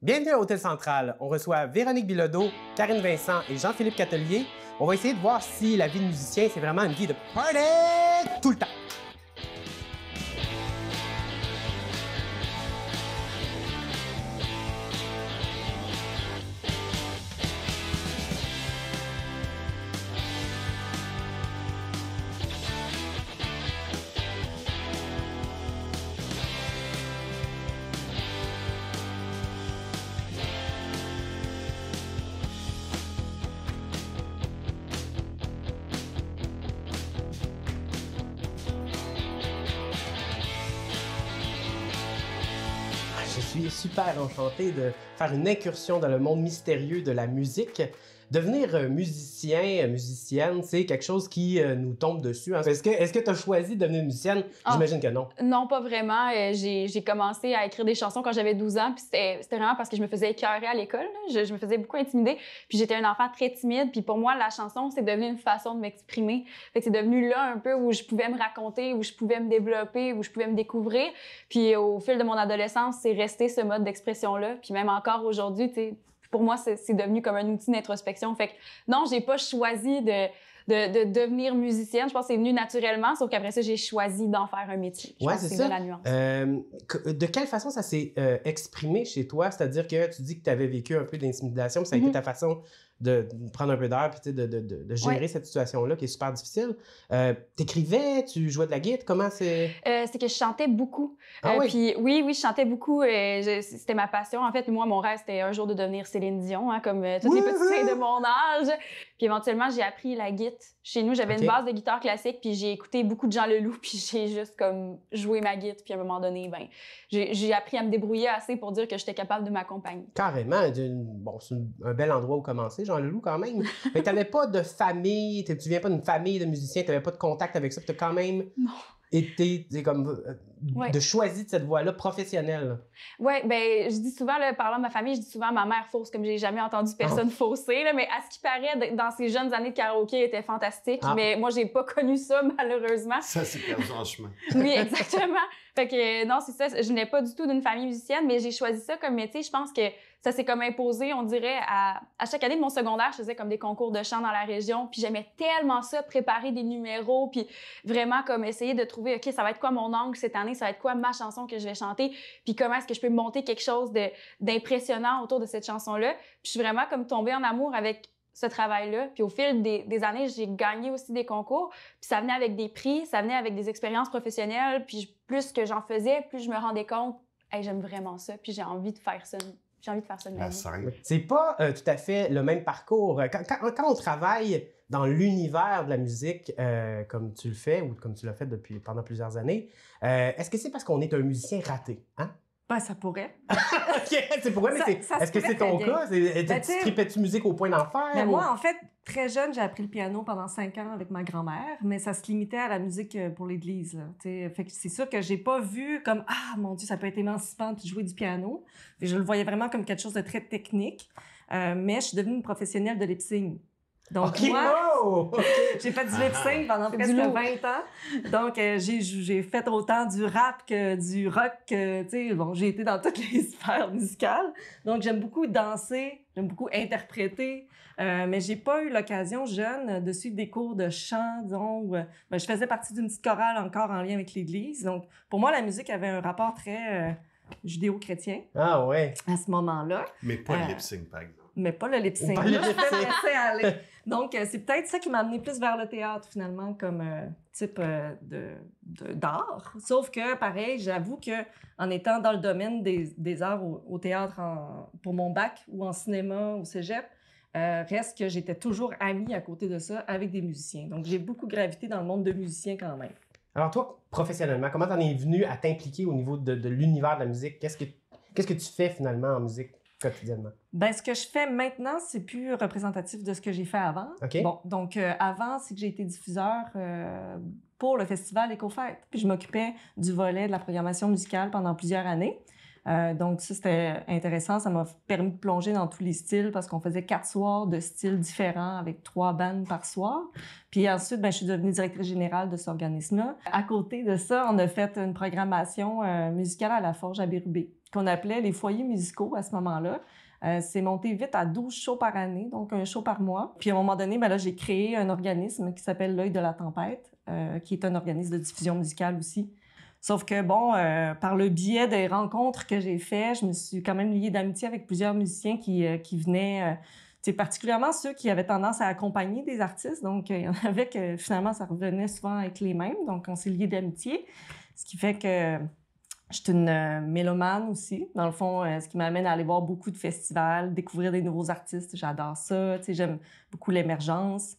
Bienvenue à Hôtel Central. On reçoit Véronique Bilodeau, Karine Vincent et Jean-Philippe Catelier. On va essayer de voir si la vie de musicien, c'est vraiment une vie de party tout le temps. Je suis super enchanté de faire une incursion dans le monde mystérieux de la musique. Devenir musicien, musicienne, c'est quelque chose qui nous tombe dessus. Hein. Est-ce que tu as choisi de devenir musicienne? J'imagine que non. Non, pas vraiment. J'ai commencé à écrire des chansons quand j'avais 12 ans, puis c'était vraiment parce que je me faisais écœurer à l'école. Je me faisais beaucoup intimider, puis j'étais un enfant très timide, puis pour moi, la chanson, c'est devenu une façon de m'exprimer. Fait que c'est devenu là un peu où je pouvais me raconter, où je pouvais me développer, où je pouvais me découvrir. Puis au fil de mon adolescence, c'est resté ce mode d'expression-là. Puis même encore aujourd'hui, tu sais, pour moi, c'est devenu comme un outil d'introspection. Fait que non, j'ai pas choisi de devenir musicienne. Je pense que c'est venu naturellement, sauf qu'après ça, j'ai choisi d'en faire un métier. Je pense que c'est ça la nuance. De quelle façon ça s'est exprimé chez toi? C'est-à-dire que tu dis que tu avais vécu un peu d'intimidation, puis ça a été ta façon de prendre un peu d'air, puis de gérer cette situation-là qui est super difficile. T'écrivais, tu jouais de la guitare, comment c'est? C'est que je chantais beaucoup. Oui? Puis oui, je chantais beaucoup. C'était ma passion. En fait, moi, mon rêve, c'était un jour de devenir Céline Dion, hein, comme toutes les petites filles de mon âge. Puis éventuellement, j'ai appris la guitare. Chez nous, j'avais une base de guitare classique, puis j'ai écouté beaucoup de Jean Leloup, puis j'ai juste comme joué ma guitare. Puis à un moment donné, ben, j'ai appris à me débrouiller assez pour dire que j'étais capable de m'accompagner. Carrément. Bon, c'est un bel endroit où commencer, Jean Leloup, quand même. Mais t'avais pas de famille, tu viens pas d'une famille de musiciens, t'avais pas de contact avec ça, puis t'as quand même... Non. été comme de choisir cette voie-là professionnelle. Ouais, ben je dis souvent là, parlant de ma famille, je dis souvent ma mère fausse, comme j'ai jamais entendu personne fausser là, mais à ce qui paraît dans ses jeunes années de karaoké, elle était fantastique, mais moi j'ai pas connu ça malheureusement. Ça c'est perdu en chemin. Oui, exactement. Fait que non, c'est ça, je n'ai pas du tout d'une famille musicienne, mais j'ai choisi ça comme métier. Je pense que ça s'est comme imposé, on dirait à chaque année de mon secondaire, je faisais comme des concours de chant dans la région, puis j'aimais tellement ça, préparer des numéros, puis vraiment comme essayer de trouver OK, ça va être quoi mon angle cette année, ça va être quoi ma chanson que je vais chanter, puis comment est-ce que je peux monter quelque chose d'impressionnant autour de cette chanson-là. Puis je suis vraiment comme tombée en amour avec ce travail-là. Puis au fil des années, j'ai gagné aussi des concours. Puis ça venait avec des prix, ça venait avec des expériences professionnelles. Puis plus que j'en faisais, plus je me rendais compte, hey, j'aime vraiment ça. Puis j'ai envie de faire ça. J'ai envie de faire ça de ma vie. C'est pas tout à fait le même parcours. Quand on travaille dans l'univers de la musique, comme tu le fais ou comme tu l'as fait pendant plusieurs années, est-ce que c'est parce qu'on est un musicien raté? Hein? Ben, ça pourrait. OK, c'est pourquoi, mais est-ce que c'est ton cas? Tripais-tu musique au point d'en faire? Ben moi, en fait, très jeune, j'ai appris le piano pendant 5 ans avec ma grand-mère, mais ça se limitait à la musique pour l'église. Fait que c'est sûr que j'ai pas vu comme « Ah, mon Dieu, ça peut être émancipant de jouer du piano ». Je le voyais vraiment comme quelque chose de très technique, mais je suis devenue une professionnelle de lip-sync. Donc, moi, j'ai fait du lip-sync pendant presque 20 ans. Donc, j'ai fait autant du rap que du rock. Tu sais, bon, j'ai été dans toutes les sphères musicales. Donc, j'aime beaucoup danser, j'aime beaucoup interpréter. Mais j'ai pas eu l'occasion, jeune, de suivre des cours de chant, disons. Je faisais partie d'une petite chorale encore en lien avec l'Église. Donc, pour moi, la musique avait un rapport très judéo-chrétien. Ah ouais. À ce moment-là. Mais pas le lip-sync, par exemple. Mais pas le lip-sync. Je vais laisser aller. Donc, c'est peut-être ça qui m'a amené plus vers le théâtre, finalement, comme type d'art. Sauf que, pareil, j'avoue que en étant dans le domaine des arts au théâtre pour mon bac ou en cinéma au cégep, reste que j'étais toujours amie à côté de ça avec des musiciens. Donc, j'ai beaucoup gravité dans le monde de musiciens quand même. Alors toi, professionnellement, comment t'en es venu à t'impliquer au niveau de l'univers de la musique? Qu'est-ce que tu fais finalement en musique quotidiennement? Ben, ce que je fais maintenant, c'est plus représentatif de ce que j'ai fait avant. Okay. Bon, donc avant, c'est que j'ai été diffuseur pour le festival Éco-Fête. Puis je m'occupais du volet de la programmation musicale pendant plusieurs années. Donc ça, c'était intéressant. Ça m'a permis de plonger dans tous les styles parce qu'on faisait 4 soirs de styles différents avec 3 bandes par soir. Puis ensuite, je suis devenue directrice générale de cet organisme-là. À côté de ça, on a fait une programmation musicale à la Forge à Bérubé. qu'on appelait les foyers musicaux à ce moment-là. C'est monté vite à 12 shows par année, donc un show par mois. Puis à un moment donné, ben là, j'ai créé un organisme qui s'appelle L'Œil de la Tempête, qui est un organisme de diffusion musicale aussi. Sauf que, bon, par le biais des rencontres que j'ai faites, je me suis quand même liée d'amitié avec plusieurs musiciens qui venaient, particulièrement ceux qui avaient tendance à accompagner des artistes. Donc, il y en avait que finalement, ça revenait souvent avec les mêmes. Donc, on s'est liés d'amitié. Ce qui fait que je suis une mélomane aussi. Dans le fond, ce qui m'amène à aller voir beaucoup de festivals, découvrir des nouveaux artistes. J'adore ça. J'aime beaucoup l'émergence.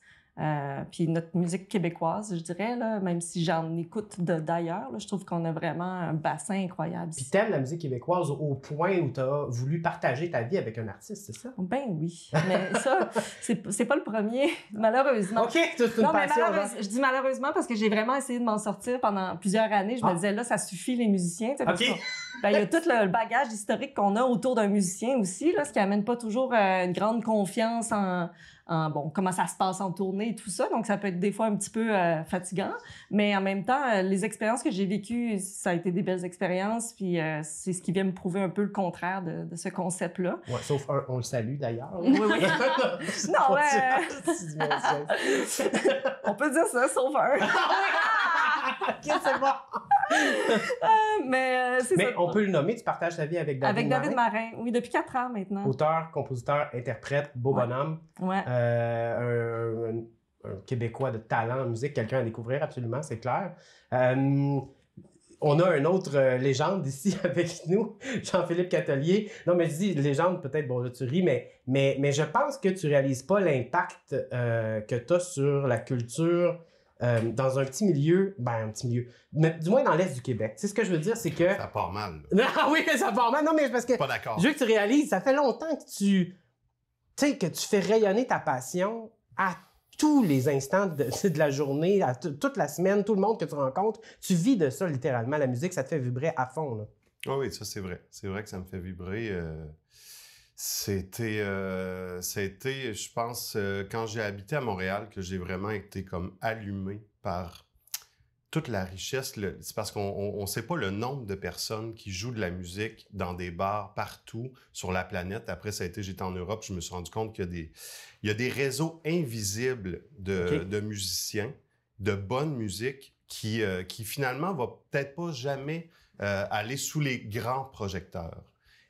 Puis notre musique québécoise, je dirais, là, même si j'en écoute d'ailleurs, là, je trouve qu'on a vraiment un bassin incroyable. Puis t'aimes la musique québécoise au point où t'as voulu partager ta vie avec un artiste, c'est ça? Ben oui, mais ça, c'est pas le premier, malheureusement. OK, c'est une passion. Je dis malheureusement parce que j'ai vraiment essayé de m'en sortir pendant plusieurs années. Je me disais, là, ça suffit les musiciens. OK. Il y a tout le bagage historique qu'on a autour d'un musicien aussi, là, ce qui amène pas toujours une grande confiance en comment ça se passe en tournée et tout ça. Donc, ça peut être des fois un petit peu fatigant. Mais en même temps, les expériences que j'ai vécues, ça a été des belles expériences. Puis, c'est ce qui vient me prouver un peu le contraire de ce concept-là. Ouais, sauf un, on le salue d'ailleurs. Oui, oui. Non, on peut dire ça, sauf un. OK, c'est bon. Mais c'est ça. On peut le nommer, tu partages ta vie avec David Marin. Avec David Marin, oui, depuis 4 ans maintenant. Auteur, compositeur, interprète, beau bonhomme. Ouais. Un Québécois de talent en musique, quelqu'un à découvrir absolument, c'est clair. On a une autre légende ici avec nous, Jean-Philippe Catelier. Non, mais je dis légende, peut-être, bon là tu ris, mais je pense que tu réalises pas l'impact que tu as sur la culture dans un petit milieu, mais du moins dans l'Est du Québec. Tu sais, ce que je veux dire, c'est que... Ça part mal. Ah oui, ça part mal. Non, mais parce que... Pas d'accord. Je veux que tu réalises, ça fait longtemps que tu fais rayonner ta passion à tous les instants de la journée, à toute la semaine, tout le monde que tu rencontres. Tu vis de ça, littéralement. La musique, ça te fait vibrer à fond, là. Oh oui, ça, c'est vrai. C'est vrai que ça me fait vibrer. C'était, je pense, quand j'ai habité à Montréal, que j'ai vraiment été comme allumé par toute la richesse. C'est parce qu'on ne sait pas le nombre de personnes qui jouent de la musique dans des bars partout sur la planète. Après, j'étais en Europe, je me suis rendu compte qu'il y a des réseaux invisibles de musiciens, de bonne musique, qui finalement va peut-être pas jamais aller sous les grands projecteurs.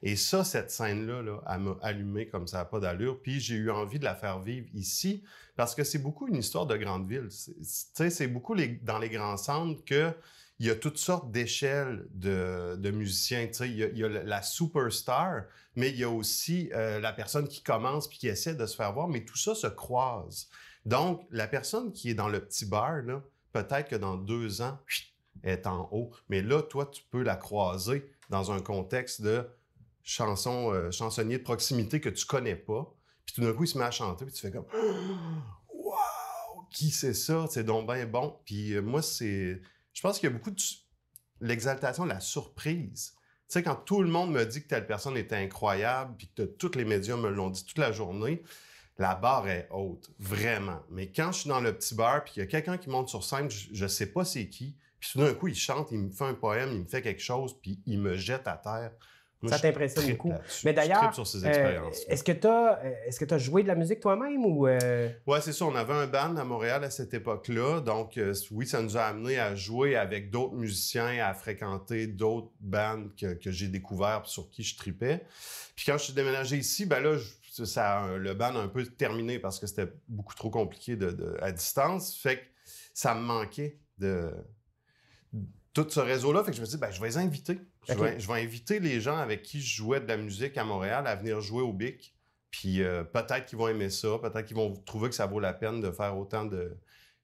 Et ça, cette scène-là, elle m'a allumé comme ça n'a pas d'allure. Puis j'ai eu envie de la faire vivre ici parce que c'est beaucoup une histoire de grande ville. C'est beaucoup dans les grands centres qu'il y a toutes sortes d'échelles de musiciens. Il y a la superstar, mais il y a aussi la personne qui commence puis qui essaie de se faire voir. Mais tout ça se croise. Donc, la personne qui est dans le petit bar, là, peut-être que dans 2 ans, elle est en haut. Mais là, toi, tu peux la croiser dans un contexte de chansonnier de proximité que tu connais pas, puis tout d'un coup, il se met à chanter, puis tu fais comme « Wow! Qui c'est ça? C'est donc bien bon! » Puis moi, je pense qu'il y a beaucoup de l'exaltation, la surprise. Tu sais, quand tout le monde me dit que telle personne était incroyable, puis que tous les médias me l'ont dit toute la journée, la barre est haute, vraiment. Mais quand je suis dans le petit bar, puis qu'il y a quelqu'un qui monte sur scène, je sais pas c'est qui, puis tout d'un coup, il chante, il me fait un poème, il me fait quelque chose, puis il me jette à terre. Moi, ça t'impressionne beaucoup. Mais d'ailleurs, est-ce que tu as joué de la musique toi-même ou... Ouais, c'est ça. On avait un band à Montréal à cette époque-là. Donc, oui, ça nous a amené à jouer avec d'autres musiciens, à fréquenter d'autres bands que j'ai découverts sur qui je tripais. Puis quand je suis déménagé ici, ben là, le band a un peu terminé parce que c'était beaucoup trop compliqué à distance. Fait que ça me manquait de tout ce réseau-là. Fait que je me suis dit, je vais les inviter. Okay. Je vais inviter les gens avec qui je jouais de la musique à Montréal à venir jouer au Bic. Puis peut-être qu'ils vont aimer ça. Peut-être qu'ils vont trouver que ça vaut la peine de faire autant de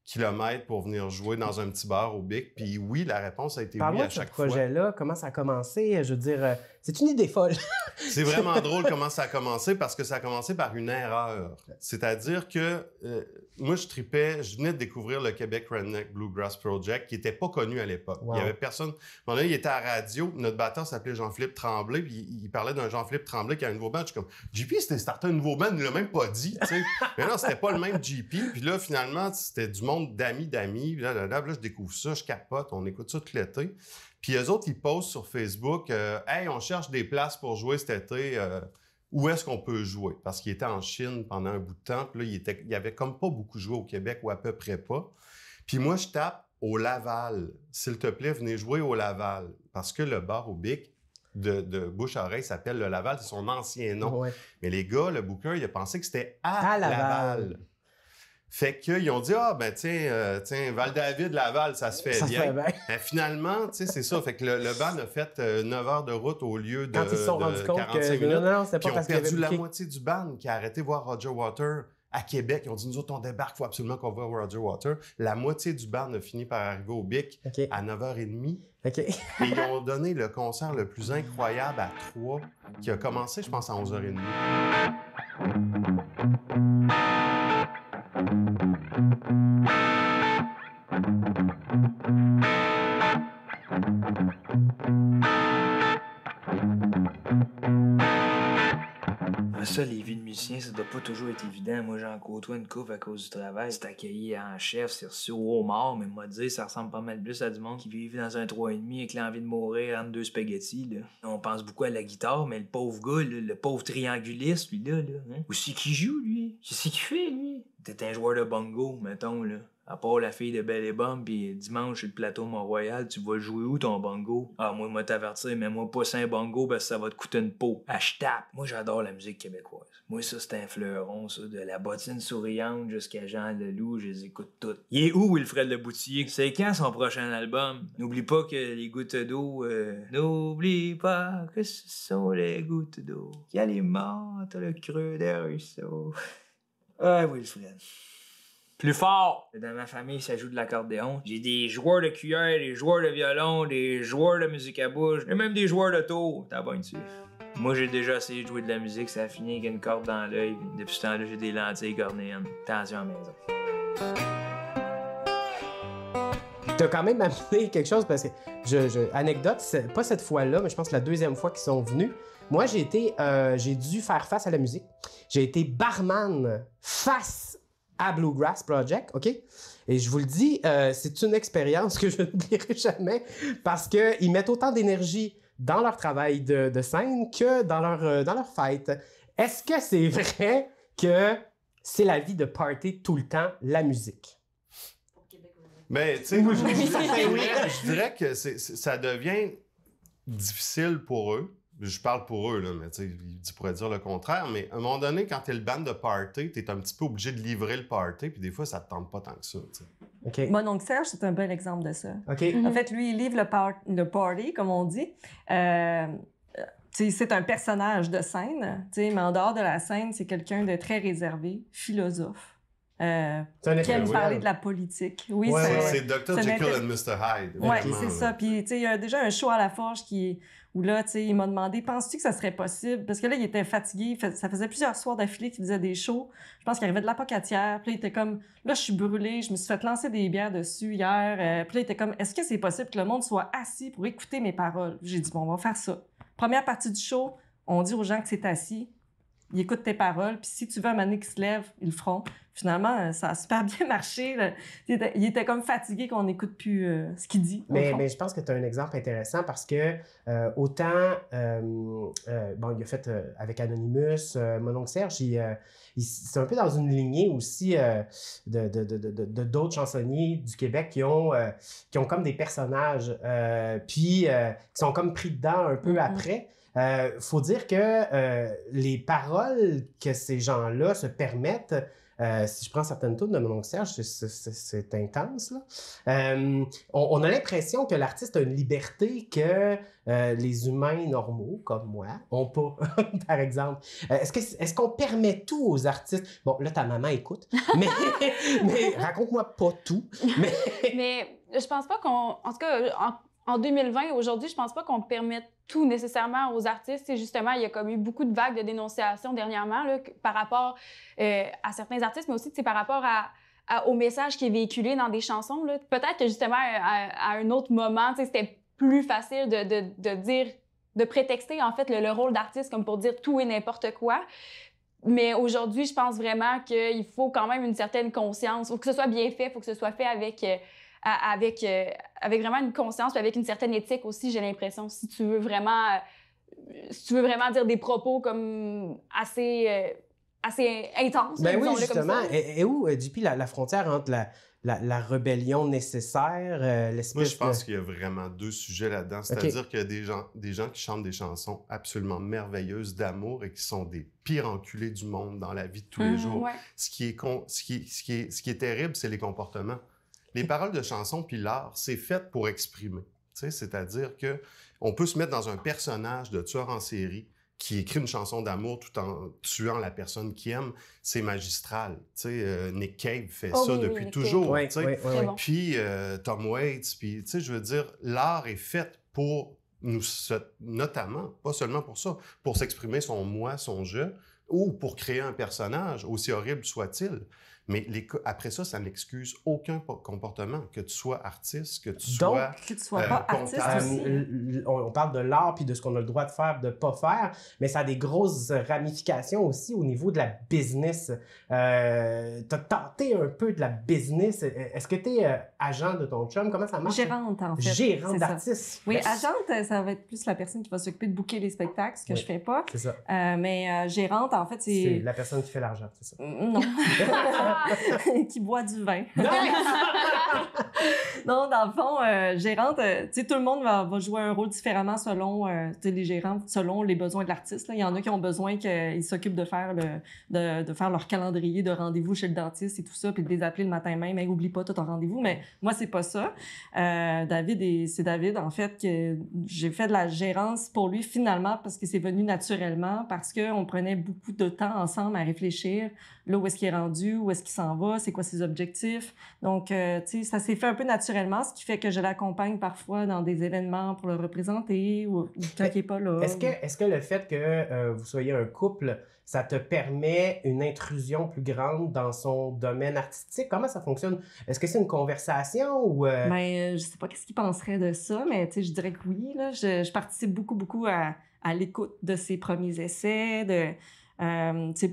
kilomètres pour venir jouer dans un petit bar au Bic. Puis oui, la réponse a été oui à chaque fois. Parle-moi de ce projet-là. Comment ça a commencé? Je veux dire, c'est une idée folle. C'est vraiment drôle comment ça a commencé parce que ça a commencé par une erreur. C'est-à-dire que moi, je venais de découvrir le Québec Redneck Bluegrass Project qui n'était pas connu à l'époque. Wow. Il y avait personne. Bon, il était à la radio. Notre batteur s'appelait Jean-Philippe Tremblay. Puis il parlait d'un Jean-Philippe Tremblay qui a un nouveau band. Je suis comme, JP, c'était starté un nouveau band. Il l'a même pas dit. Mais non, c'était pas le même JP. Puis là, finalement, c'était du monde monde d'amis, là, je découvre ça, je capote, on écoute ça tout l'été. Puis eux autres, ils postent sur Facebook « Hey, on cherche des places pour jouer cet été, où est-ce qu'on peut jouer? » Parce qu'ils étaient en Chine pendant un bout de temps, puis là, il y avait comme pas beaucoup joué au Québec, ou à peu près pas. Puis moi, je tape au Laval. S'il te plaît, venez jouer au Laval. Parce que le bar au Bic de bouche-à-oreille s'appelle le Laval, c'est son ancien nom. Ouais. Mais les gars, le booker, il a pensé que c'était à Laval. Fait qu'ils ont dit, tiens, Val-David, Laval, ça se fait bien. Mais finalement, tu sais, c'est ça. Fait que le band a fait 9 heures de route au lieu de 45 minutes. Quand ils se sont rendus compte que non, c'était pas parce qu'ils ont perdu la moitié du band qui a arrêté de voir Roger Waters à Québec. Ils ont dit, nous autres, on débarque, il faut absolument qu'on voit Roger Waters. La moitié du band a fini par arriver au Bic à 9h30. Et ils ont donné le concert le plus incroyable à 3, qui a commencé, je pense, à 11h30. Ça, les vies de musiciens, ça doit pas toujours être évident. Moi, j'en côtoie une couple à cause du travail. C'est accueilli en chef, c'est reçu au homard, mais moi, dire, ça ressemble pas mal plus à du monde qui vit dans un 3,5 avec l'envie de mourir entre 2 spaghettis, là. On pense beaucoup à la guitare, mais le pauvre gars, là, le pauvre trianguliste, lui, là, hein? Où c'est qu'il joue, lui? Qu'est-ce qu'il fait, lui? T'es un joueur de bongo, mettons, là. À part la fille de Belle et Bombe, pis dimanche, sur le plateau Mont-Royal, tu vas le jouer où ton bongo? Ah, moi, t'avertir, mais moi, pas sans bongo, parce que ça va te coûter une peau. Ah, je tape. Moi, j'adore la musique québécoise. Moi, ça, c'est un fleuron, ça. De la bottine souriante jusqu'à Jean Leloup, je les écoute toutes. Il est où, Wilfred Le Boutillier? C'est quand son prochain album? N'oublie pas que les gouttes d'eau... N'oublie pas que ce sont les gouttes d'eau qui alimentent le creux des ruisseaux. Ah, Wilfred. Plus fort! Dans ma famille, ça joue de l'accordéon. J'ai des joueurs de cuillère, des joueurs de violon, des joueurs de musique à bouche, et même des joueurs de tour. T'as bon dessus. Moi, j'ai déjà essayé de jouer de la musique, ça a fini avec une corde dans l'œil. Depuis ce temps-là, j'ai des lentilles cornéennes. Attention à la maison. T'as quand même amené quelque chose parce que, anecdote, pas cette fois-là, mais je pense que la deuxième fois qu'ils sont venus, moi, j'ai dû faire face à la musique. J'ai été barman face à Bluegrass Project, OK? Et je vous le dis, c'est une expérience que je n'oublierai jamais parce qu'ils mettent autant d'énergie dans leur travail de scène que dans leur fête. Est-ce que c'est vrai que c'est la vie de party tout le temps, la musique? Mais, tu sais, je dirais que ça devient difficile pour eux. Je parle pour eux, là, mais tu sais, ils pourraient dire le contraire. Mais à un moment donné, quand t'es le band de party, t'es un petit peu obligé de livrer le party, puis des fois, ça te tente pas tant que ça, tu sais. Okay. Mon oncle Serge, c'est un bon exemple de ça. Okay. En fait, lui, il livre le party, comme on dit. C'est un personnage de scène, mais en dehors de la scène, c'est quelqu'un de très réservé, philosophe. Qui aime parler de la politique. Oui, c'est Dr. Jekyll and Mr. Hyde. Oui, c'est ça. Puis, il y a déjà un show à la Forge où là, il m'a demandé, penses-tu que ça serait possible? Parce que là, il était fatigué. Ça faisait plusieurs soirs d'affilée qu'il faisait des shows. Je pense qu'il arrivait de la pocatière. Puis là, il était comme, là, je suis brûlé. Je me suis fait lancer des bières dessus hier. Puis là, il était comme, est-ce que c'est possible que le monde soit assis pour écouter mes paroles? J'ai dit, bon, on va faire ça. Première partie du show, on dit aux gens que c'est assis. Ils écoutent tes paroles, puis si tu veux un moment donné qu'ils se lèvent, ils le feront. Finalement, ça a super bien marché. Là. Il était comme fatigué qu'on n'écoute plus ce qu'il dit. Mais je pense que tu as un exemple intéressant parce que autant, il a fait avec Anonymous, mon oncle Serge, c'est un peu dans une lignée aussi de d'autres chansonniers du Québec qui ont comme des personnages, puis qui sont comme pris dedans un peu après. Faut dire que les paroles que ces gens-là se permettent, si je prends certaines tunes de mon oncle Serge, c'est intense, là. On a l'impression que l'artiste a une liberté que les humains normaux, comme moi, n'ont pas, par exemple. Est-ce qu'on permet tout aux artistes? Bon, là, ta maman écoute, mais raconte-moi pas tout. Mais je pense pas qu'on... En tout cas, en 2020, aujourd'hui, je pense pas qu'on permette tout nécessairement aux artistes. C'est justement, il y a comme eu beaucoup de vagues de dénonciation dernièrement là, par rapport à certains artistes, mais aussi par rapport au message qui est véhiculé dans des chansons. Là. Peut-être que justement, à un autre moment, c'était plus facile de dire, de prétexter en fait le rôle d'artiste comme pour dire tout et n'importe quoi. Mais aujourd'hui, je pense vraiment qu'il faut quand même une certaine conscience. Il faut que ce soit bien fait, il faut que ce soit fait avec vraiment une conscience, puis avec une certaine éthique aussi, j'ai l'impression. Si tu veux vraiment dire des propos comme assez intenses, Ben oui, disons-le comme justement. ça. Et où, JP, la frontière entre la rébellion nécessaire, l'espèce Moi, je pense de... qu'il y a vraiment deux sujets là-dedans. C'est-à-dire qu'il y a des gens qui chantent des chansons absolument merveilleuses d'amour et qui sont des pires enculés du monde dans la vie de tous les jours. Ouais. Ce qui est terrible, c'est les comportements. Les paroles de chansons puis l'art, c'est fait pour exprimer. C'est-à-dire que on peut se mettre dans un personnage de tueur en série qui écrit une chanson d'amour tout en tuant la personne qu'il aime. C'est magistral. Nick Cave fait ça depuis Nick toujours. Oui, oui, oui. bon. Puis Tom Waits, puis je veux dire, l'art est fait pour notamment, pas seulement pour ça, pour s'exprimer son moi, son je, ou pour créer un personnage, aussi horrible soit-il. Mais après ça, ça n'excuse aucun comportement, que tu sois artiste, que tu sois Que tu sois pas artiste aussi. On parle de l'art puis de ce qu'on a le droit de faire, de pas faire, mais ça a des grosses ramifications aussi au niveau de la business. T'as tenté un peu de la business. Est-ce que t'es agent de ton chum? Comment ça marche? Gérante, en fait. Gérante c'est ça. d'artiste. Oui, Yes. agente, ça va être plus la personne qui va s'occuper de booker les spectacles, ce que Oui. je fais pas. C'est ça. Mais gérante, en fait, C'est c'est... la personne qui fait l'argent, c'est ça. Non. qui boit du vin. Non! Non, dans le fond, gérante, tu sais, tout le monde va jouer un rôle différemment selon les gérants, selon les besoins de l'artiste. Là. Il y en a qui ont besoin qu'ils s'occupent de faire de faire leur calendrier de rendez-vous chez le dentiste et tout ça, puis de les appeler le matin même. Hey, oublie pas, t'as ton rendez-vous. Mais moi, c'est pas ça. C'est David, en fait, que j'ai fait de la gérance pour lui finalement parce que c'est venu naturellement, parce qu'on prenait beaucoup de temps ensemble à réfléchir. Là, où est-ce qu'il est rendu, où est-ce qu'il s'en va, c'est quoi ses objectifs. Donc, tu sais, ça s'est fait un peu naturellement, ce qui fait que je l'accompagne parfois dans des événements pour le représenter ou quand il n'est pas là. Est-ce que le fait que vous soyez un couple, ça te permet une intrusion plus grande dans son domaine artistique? Comment ça fonctionne? Est-ce que c'est une conversation ou... Ben, je sais pas qu'est-ce qu'il penserait de ça, mais tu sais, je dirais que oui. Là. Je participe beaucoup à l'écoute de ses premiers essais,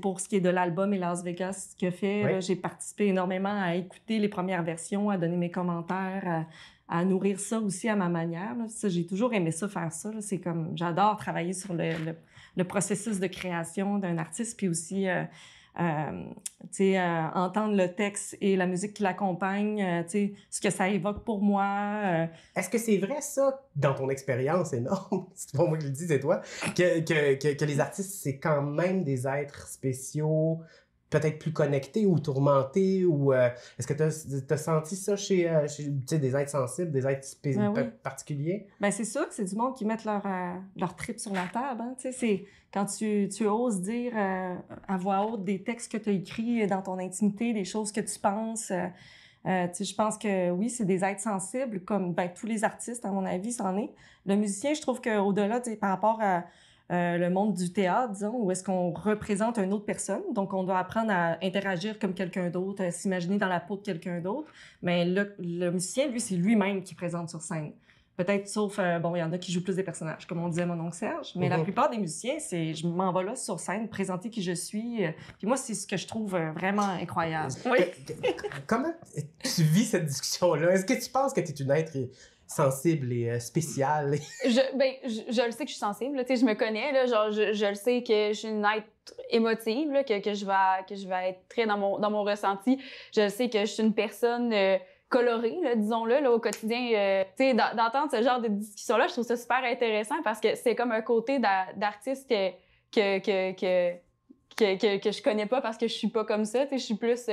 pour ce qui est de l'album et Las Vegas qu'il a fait, Oui. là, j'ai participé énormément à écouter les premières versions, à donner mes commentaires, à nourrir ça aussi à ma manière. Là. Ça, j'ai toujours aimé ça, faire ça. Là. C'est comme, j'adore travailler sur le processus de création d'un artiste, puis aussi entendre le texte et la musique qui l'accompagne, ce que ça évoque pour moi. Est-ce que c'est vrai, ça, dans ton expérience énorme, c'est pas moi qui le dis, c'est toi, que les artistes, c'est quand même des êtres spéciaux, peut-être plus connectés ou tourmentés, ou est-ce que t'as senti ça chez des êtres sensibles, des êtres Ben oui. particuliers? Ben c'est sûr que c'est du monde qui mettent leur trip sur la table. Hein? C'est quand tu oses dire à voix haute des textes que tu as écrits dans ton intimité, des choses que tu penses. Je pense que oui, c'est des êtres sensibles, comme tous les artistes, à mon avis, c'en est. Le musicien, je trouve qu'au-delà, par rapport à le monde du théâtre, disons, où est-ce qu'on représente une autre personne. Donc, on doit apprendre à interagir comme quelqu'un d'autre, à s'imaginer dans la peau de quelqu'un d'autre. Mais le musicien, lui, c'est lui-même qui présente sur scène. Peut-être, sauf, il y en a qui jouent plus des personnages, comme on disait mon oncle Serge. Mais la plupart des musiciens, c'est je m'en vais là sur scène, présenter qui je suis. Puis moi, c'est ce que je trouve vraiment incroyable. Oui. Comment tu vis cette discussion-là? Est-ce que tu penses que tu es une être sensible et spéciale? Je le sais que je suis sensible. Tu sais, je me connais. Là, genre, je le sais que je suis une être émotive, là, que je vais être très dans mon ressenti. Je le sais que je suis une personne... coloré, là, disons-le, là, au quotidien. Tu sais, d'entendre ce genre de discussion-là, je trouve ça super intéressant parce que c'est comme un côté d'artiste que je connais pas parce que je suis pas comme ça. Tu sais, je suis plus...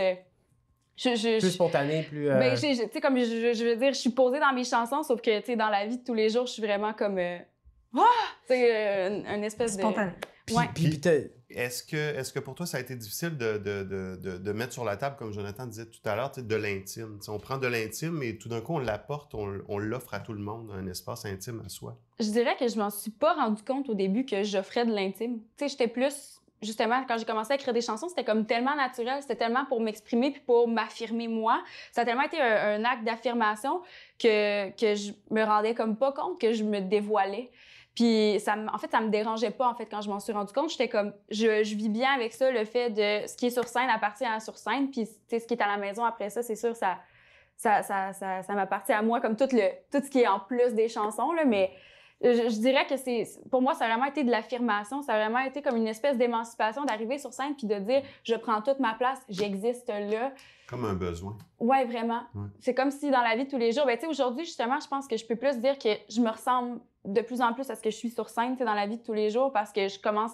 plus spontané, plus... Ben, tu sais, comme je veux dire, je suis posée dans mes chansons, sauf que, tu sais, dans la vie de tous les jours, je suis vraiment comme... tu sais, une espèce Spontané. de... Ouais. Puis Est-ce que pour toi, ça a été difficile de mettre sur la table, comme Jonathan disait tout à l'heure, de l'intime? On prend de l'intime et tout d'un coup, on l'apporte, on l'offre à tout le monde, un espace intime à soi. Je dirais que je m'en suis pas rendu compte au début que j'offrais de l'intime. Tu sais, j'étais plus... Justement, quand j'ai commencé à écrire des chansons, c'était comme tellement naturel, c'était tellement pour m'exprimer puis pour m'affirmer moi. Ça a tellement été un acte d'affirmation que je me rendais comme pas compte que je me dévoilais. Puis, en fait, ça me dérangeait pas, en fait, quand je m'en suis rendu compte. J'étais comme, je vis bien avec ça, le fait de ce qui est sur scène appartient à sur scène, puis, tu sais, ce qui est à la maison après ça, c'est sûr, ça m'appartient à moi, comme tout ce qui est en plus des chansons, là, mais je dirais que pour moi, ça a vraiment été de l'affirmation, ça a vraiment été comme une espèce d'émancipation d'arriver sur scène puis de dire, je prends toute ma place, j'existe là. Comme un besoin. Ouais, vraiment. Ouais. C'est comme si dans la vie de tous les jours, ben, tu sais, aujourd'hui, justement, je pense que je peux plus dire que je me ressemble de plus en plus à ce que je suis sur scène, tu sais, dans la vie de tous les jours, parce que je commence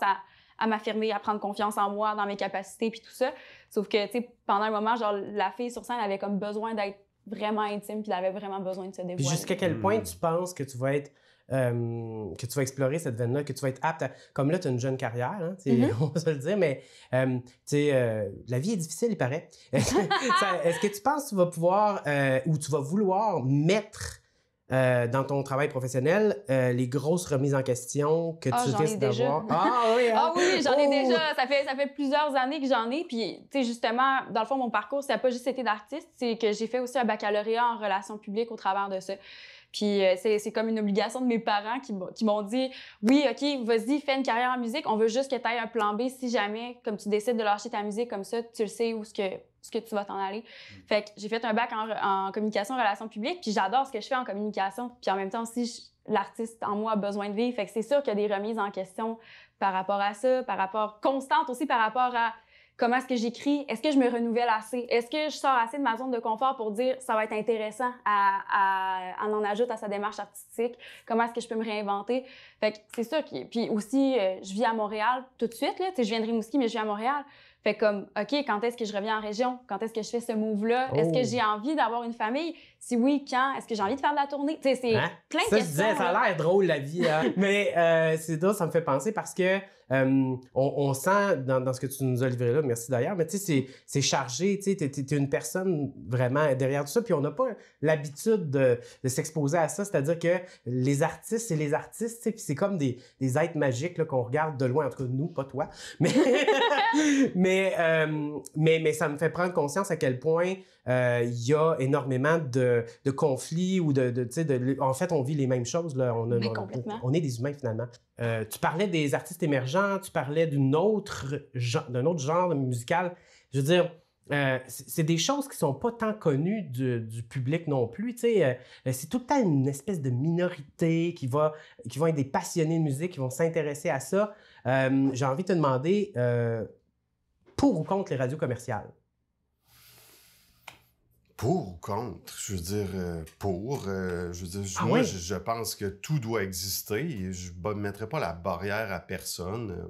à m'affirmer, à prendre confiance en moi, dans mes capacités puis tout ça. Sauf que, tu sais, pendant un moment, genre, la fille sur scène avait comme besoin d'être vraiment intime puis elle avait vraiment besoin de se dévoiler. Puis jusqu'à quel point tu penses que tu vas être que tu vas explorer cette veine-là, que tu vas être apte à... Comme là, tu as une jeune carrière, hein, on va se le dire, mais la vie est difficile, il paraît. Est-ce que tu penses que tu vas pouvoir ou tu vas vouloir mettre dans ton travail professionnel les grosses remises en question que tu risques d'avoir? Ah oui, hein? Ah oui, j'en ai déjà. Ça fait plusieurs années que j'en ai. Puis, tu sais, justement, dans le fond, mon parcours, ça n'a pas juste été d'artiste, c'est que j'ai fait aussi un baccalauréat en relations publiques au travers de ça. Puis c'est comme une obligation de mes parents qui m'ont dit « Oui, OK, vas-y, fais une carrière en musique. On veut juste que tu aies un plan B si jamais, comme tu décides de lâcher ta musique comme ça, tu le sais où ce que tu vas t'en aller. » Fait que j'ai fait un bac en communication et relations publiques, puis j'adore ce que je fais en communication. Puis en même temps aussi, l'artiste en moi a besoin de vivre. Fait que c'est sûr qu'il y a des remises en question par rapport à ça, constantes aussi par rapport à comment est-ce que j'écris? Est-ce que je me renouvelle assez? Est-ce que je sors assez de ma zone de confort pour dire ça va être intéressant on en ajoute à sa démarche artistique? Comment est-ce que je peux me réinventer? Fait que c'est sûr que... Puis aussi, je vis à Montréal tout de suite, là. Tu sais, je viens de Rimouski, mais je vis à Montréal. Fait comme, OK, quand est-ce que je reviens en région? Quand est-ce que je fais ce move-là? Est-ce que j'ai envie d'avoir une famille? Si oui, quand? Est-ce que j'ai envie de faire de la tournée? Tu sais, c'est plein de questions. Je disais, ça a l'air drôle, la vie. Hein? Mais c'est drôle, ça me fait penser parce que on sent dans ce que tu nous as livré là, merci d'ailleurs, mais tu sais, c'est chargé, tu sais, t'es une personne vraiment derrière tout ça, puis on n'a pas l'habitude de s'exposer à ça, c'est-à-dire que les artistes, c'est les artistes, tu sais, puis c'est comme des êtres magiques là, qu'on regarde de loin, en tout cas nous, pas toi, mais mais ça me fait prendre conscience à quel point il y a énormément de conflits ou en fait, on vit les mêmes choses, là. On est des humains, finalement. Tu parlais des artistes émergents, tu parlais d'un autre genre musical. Je veux dire, c'est des choses qui sont pas tant connues du public non plus. C'est tout le temps une espèce de minorité qui vont être des passionnés de musique, qui vont s'intéresser à ça. J'ai envie de te demander, pour ou contre les radios commerciales? Pour ou contre? Je veux dire, pour. Je pense que tout doit exister et je ne mettrai pas la barrière à personne.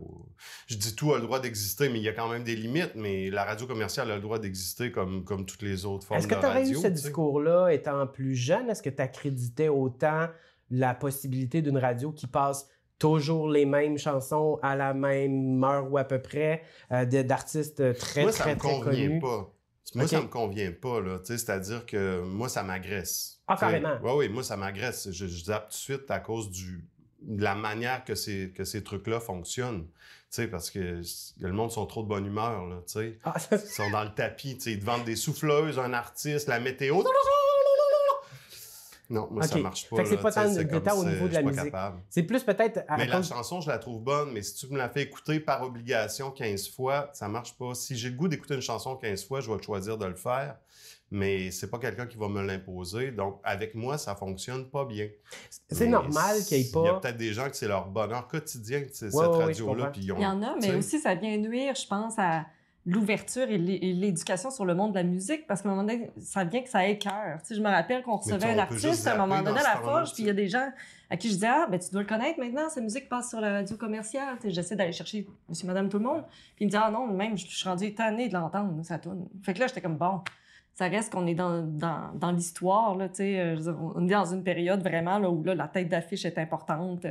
Je dis tout a le droit d'exister, mais il y a quand même des limites. Mais la radio commerciale a le droit d'exister comme toutes les autres formes de radio. Est-ce que tu aurais eu ce discours-là étant plus jeune? Est-ce que tu accréditais autant la possibilité d'une radio qui passe toujours les mêmes chansons à la même heure ou à peu près, d'artistes très connus? Moi, ça me convient pas. Moi, ça me convient pas, là. C'est-à-dire que moi, ça m'agresse. Ah, carrément? Oui, moi, ça m'agresse. Je zappe tout de suite à cause de la manière que ces trucs-là fonctionnent. Parce que le monde sont trop de bonne humeur, là. Ils sont dans le tapis. Ils te vendent des souffleuses, un artiste, la météo. Non, moi, ça marche pas. Fait que c'est pas tant au niveau de la musique. C'est plus peut-être... Mais la chanson, je la trouve bonne, mais si tu me la fais écouter par obligation 15 fois, ça marche pas. Si j'ai le goût d'écouter une chanson 15 fois, je vais choisir de le faire, mais c'est pas quelqu'un qui va me l'imposer. Donc, avec moi, ça fonctionne pas bien. C'est normal qu'il n'y ait pas... Il y a peut-être des gens que c'est leur bonheur quotidien, cette radio-là. Puis il y en a, mais aussi, ça vient nuire, je pense, à l'ouverture et l'éducation sur le monde de la musique, parce qu'à un moment donné, ça vient que ça écœure. Je me rappelle qu'on recevait un artiste à un moment donné à la Forge, puis il y a des gens à qui je disais « Ah, ben tu dois le connaître maintenant, sa musique passe sur la radio commerciale. » J'essaie d'aller chercher monsieur, madame, tout le monde. Puis il me dit « Ah non, même, je suis rendu tannée de l'entendre, ça tourne. » Fait que là, j'étais comme « Bon, ça reste qu'on est dans l'histoire, là, on est dans une période vraiment là, où là, la tête d'affiche est importante.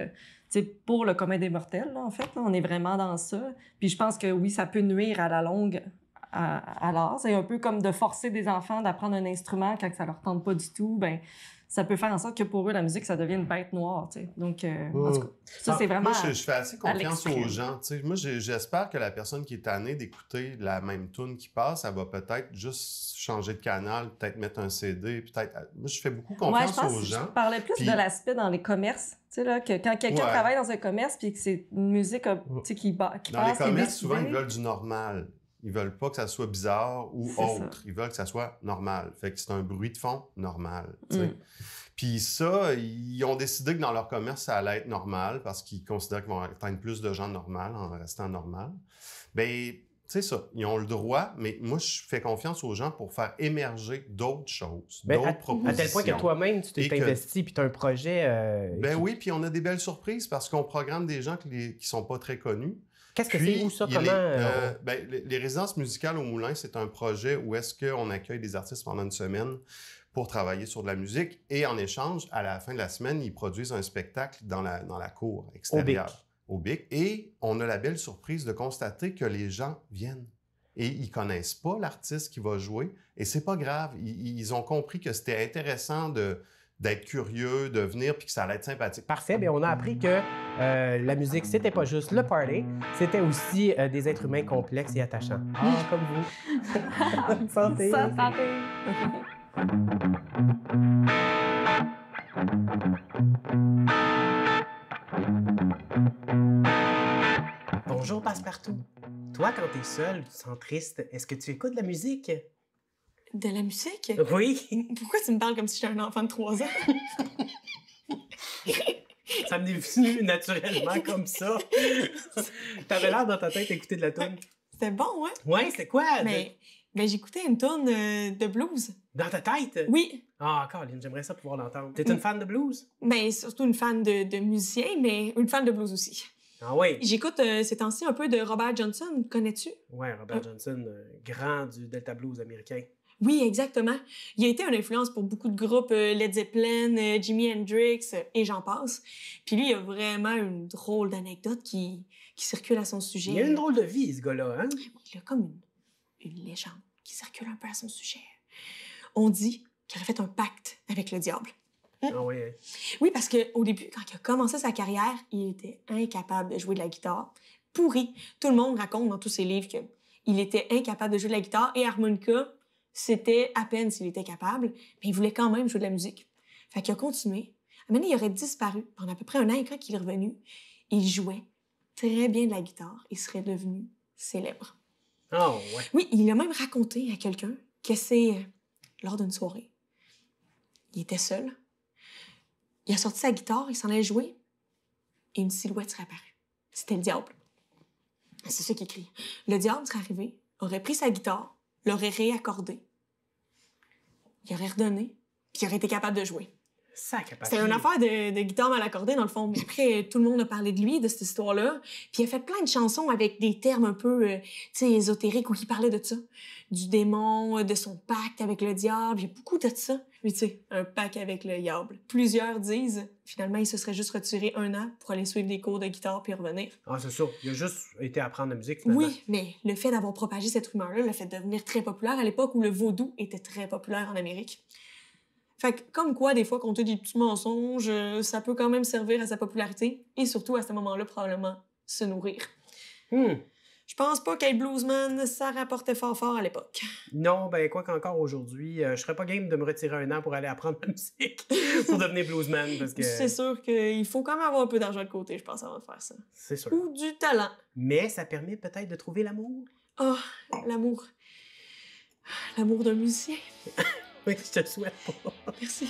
Pour le commun des mortels, là, en fait, là, on est vraiment dans ça. Puis je pense que oui, ça peut nuire à la longue à l'art. C'est un peu comme de forcer des enfants d'apprendre un instrument quand ça leur tente pas du tout. Ben, ça peut faire en sorte que pour eux, la musique, ça devient une bête noire, tu sais. Donc, en tout cas, ça, c'est vraiment... Moi, je fais assez confiance aux l'extrême. gens. Tu sais. Moi, j'espère que la personne qui est tannée d'écouter la même tune qui passe, elle va peut-être juste changer de canal, peut-être mettre un CD, peut-être... Moi, je fais beaucoup confiance je pense aux que gens. je parlais plus Puis- de l'aspect dans les commerces. Tu sais, là, que quand quelqu'un Ouais. travaille dans un commerce puis que c'est une musique tu sais, qui Dans passe, les qui est commerces, souvent, ils décidée. veulent du normal. Ils veulent pas que ça soit bizarre ou C'est autre. ça. Ils veulent que ça soit normal. Fait que c'est un bruit de fond normal. Tu sais. Mm. Puis ça, ils ont décidé que dans leur commerce, ça allait être normal parce qu'ils considèrent qu'ils vont atteindre plus de gens normal en restant normal. Bien, c'est ça. Ils ont le droit, mais moi, je fais confiance aux gens pour faire émerger d'autres choses, Ben, d'autres à propositions. tel point que toi-même, tu Et t'es que- investi puis tu as un projet. Ben oui, puis on a des belles surprises parce qu'on programme des gens qui sont pas très connus. Qu'est-ce que Puis, c'est? Où ça? il y a Comment? les résidences musicales au Moulin, c'est un projet où est-ce qu'on accueille des artistes pendant une semaine pour travailler sur de la musique et en échange, à la fin de la semaine, ils produisent un spectacle dans la cour extérieure, au BIC. Et on a la belle surprise de constater que les gens viennent. Et ils connaissent pas l'artiste qui va jouer et c'est pas grave. Ils ont compris que c'était intéressant d'être curieux, de venir puis que ça allait être sympathique. Parfait. Bien, on a appris que la musique, c'était pas juste le party, c'était aussi des êtres humains complexes et attachants. Ah, comme vous. Santé. Santé. Bonjour, Passepartout. Toi, quand t'es seul, tu te sens triste, est-ce que tu écoutes de la musique? De la musique? Oui. Pourquoi tu me parles comme si j'étais un enfant de 3 ans? Ça m'est venu naturellement comme ça. T'avais l'air dans ta tête d'écouter de la tune. C'était bon, hein? Ouais, c'est quoi? Mais j'écoutais une tourne de blues. Dans ta tête? Oui, Ah, Caroline, j'aimerais ça pouvoir l'entendre. T'es une fan de blues? mais surtout une fan de musicien, mais une fan de blues aussi. Ah oui. J'écoute ces temps-ci un peu de Robert Johnson, connais-tu? Ouais, Robert Johnson, grand du Delta Blues américain. Oui, exactement. Il a été une influence pour beaucoup de groupes, Led Zeppelin, Jimi Hendrix, et j'en passe. Puis lui, il a vraiment une drôle d'anecdote qui circule à son sujet. Il a une drôle de vie, ce gars-là, hein? Il a comme une légende qui circule un peu à son sujet. On dit qu'il aurait fait un pacte avec le diable. Ah oui. Oui, parce qu'au début, quand il a commencé sa carrière, il était incapable de jouer de la guitare. Pourri. Tout le monde raconte dans tous ses livres qu'il était incapable de jouer de la guitare et harmonica, c'était à peine s'il était capable, mais il voulait quand même jouer de la musique. Fait qu'il a continué. À un moment donné, il aurait disparu pendant à peu près un an et quand il est revenu. Il jouait très bien de la guitare et serait devenu célèbre. Ah ouais. Oui, il a même raconté à quelqu'un que c'est lors d'une soirée. Il était seul. Il a sorti sa guitare, il s'en allait jouer et une silhouette serait apparue. C'était le diable. C'est ça qu'il crie. Le diable serait arrivé, aurait pris sa guitare, l'aurait réaccordée. Il aurait redonné, puis il aurait été capable de jouer. Sacre C'était une affaire de guitare mal accordée, dans le fond. Mais après, tout le monde a parlé de lui, de cette histoire-là. Puis il a fait plein de chansons avec des termes un peu, tu sais, ésotériques où il parlait de ça. Du démon, de son pacte avec le diable. Il y a beaucoup de ça. Mais tu sais, un pacte avec le diable. Plusieurs disent, finalement, il se serait juste retiré 1 an pour aller suivre des cours de guitare puis revenir. Ah, c'est ça. Il a juste été apprendre la musique, finalement. Oui, mais le fait d'avoir propagé cette rumeur-là l'a fait devenir très populaire à l'époque où le vaudou était très populaire en Amérique. Fait que, comme quoi, des fois, compter des petits mensonges, ça peut quand même servir à sa popularité et surtout, à ce moment-là, probablement, se nourrir. Je pense pas qu'être bluesman, ça rapportait fort à l'époque. Non, ben quoi qu'encore aujourd'hui, je serais pas game de me retirer 1 an pour aller apprendre la musique pour devenir bluesman, parce que... C'est sûr qu'il faut quand même avoir un peu d'argent de côté, je pense, avant de faire ça. C'est sûr. Ou du talent. Mais ça permet peut-être de trouver l'amour. Oh, l'amour. L'amour d'un musicien. Oui, je te le souhaite pas. Merci.